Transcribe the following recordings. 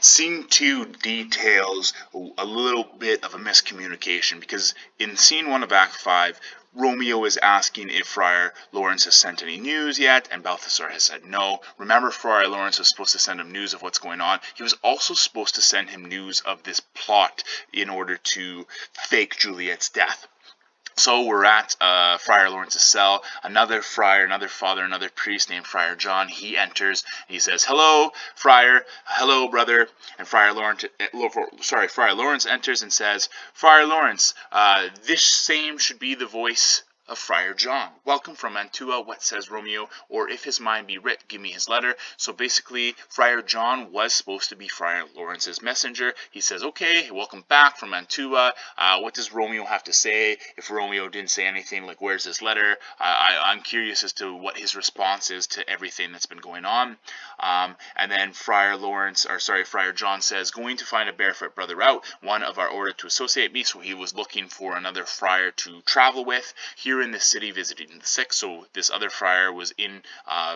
Scene 2 details a little bit of a miscommunication because in scene 1 of Act 5, Romeo is asking if Friar Lawrence has sent any news yet, and Balthasar has said no. Remember, Friar Lawrence was supposed to send him news of what's going on. He was also supposed to send him news of this plot in order to fake Juliet's death. So we're at Friar Lawrence's cell. Another friar, another father, another priest named Friar John. He enters. He says, "Hello, Friar. Hello, brother." And Friar Lawrence enters and says, "Friar Lawrence, this same should be the voice of Friar John. Welcome from Mantua. What says Romeo? Or if his mind be writ, give me his letter." So basically, Friar John was supposed to be Friar Lawrence's messenger. He says, "Okay, welcome back from Mantua. What does Romeo have to say?" If Romeo didn't say anything, like, where's his letter? I'm curious as to what his response is to everything that's been going on. And then Friar John says, "Going to find a barefoot brother out, one of our order to associate me." So he was looking for another friar to travel with here in the city, visiting the sick. So this other friar was in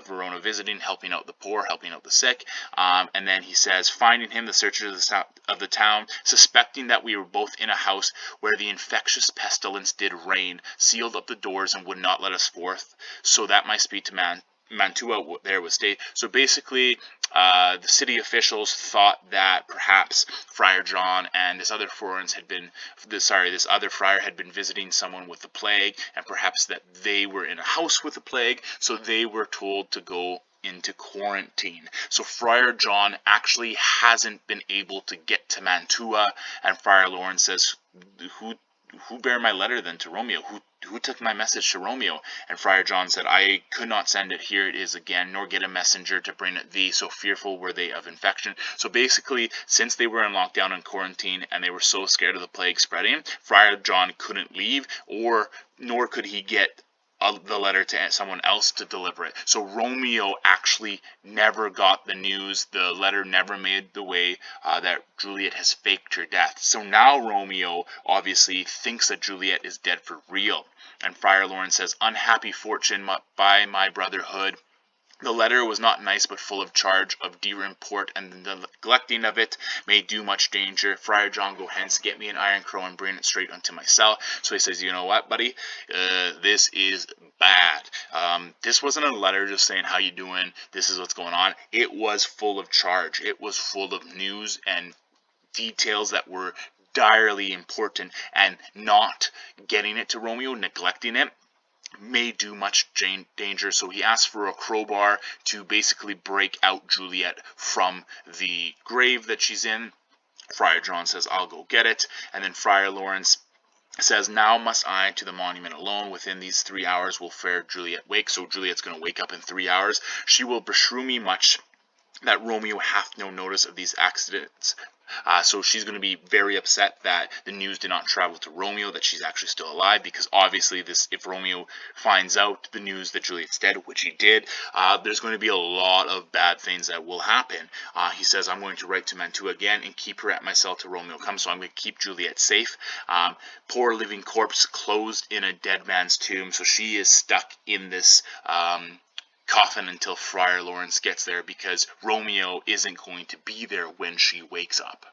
Verona visiting, helping out the poor, helping out the sick. And then he says, "Finding him, the searchers of the town, suspecting that we were both in a house where the infectious pestilence did reign, sealed up the doors and would not let us forth, so that my speed to Mantua there was stayed." So basically, the city officials thought that perhaps Friar John and this other this other friar had been visiting someone with the plague, and perhaps that they were in a house with the plague, so they were told to go into quarantine. So Friar John actually hasn't been able to get to Mantua, and Friar Lawrence says, who bare my letter then to Romeo? Who took my message to Romeo? And Friar John said, "I could not send it. Here it is again, nor get a messenger to bring it thee, so fearful were they of infection." So basically, since they were in lockdown and quarantine, and they were so scared of the plague spreading, Friar John couldn't leave, nor could he get the letter to someone else to deliver it. So Romeo actually never got the news. The letter never made the way that Juliet has faked her death. So now Romeo obviously thinks that Juliet is dead for real. And Friar Lawrence says, "Unhappy fortune by my brotherhood. The letter was not nice, but full of charge of dear import, and the neglecting of it may do much danger. Friar John, go hence, get me an iron crow, and bring it straight unto my cell." So he says, "You know what, buddy? This is bad. This wasn't a letter just saying, how you doing? This is what's going on." It was full of charge. It was full of news and details that were direly important, and not getting it to Romeo, neglecting it, may do much danger. So he asks for a crowbar to basically break out Juliet from the grave that she's in. Friar John says, "I'll go get it." And then Friar Lawrence says, "Now must I to the monument alone. Within these 3 hours will fair Juliet wake." So Juliet's going to wake up in 3 hours. "She will beshrew me much that Romeo hath no notice of these accidents." So she's going to be very upset that the news did not travel to Romeo, that she's actually still alive, because obviously if Romeo finds out the news that Juliet's dead, which he did, there's going to be a lot of bad things that will happen. He says, "I'm going to write to Mantua again and keep her at my cell till Romeo comes, so I'm going to keep Juliet safe." Poor living corpse closed in a dead man's tomb, so she is stuck in this coffin until Friar Lawrence gets there, because Romeo isn't going to be there when she wakes up.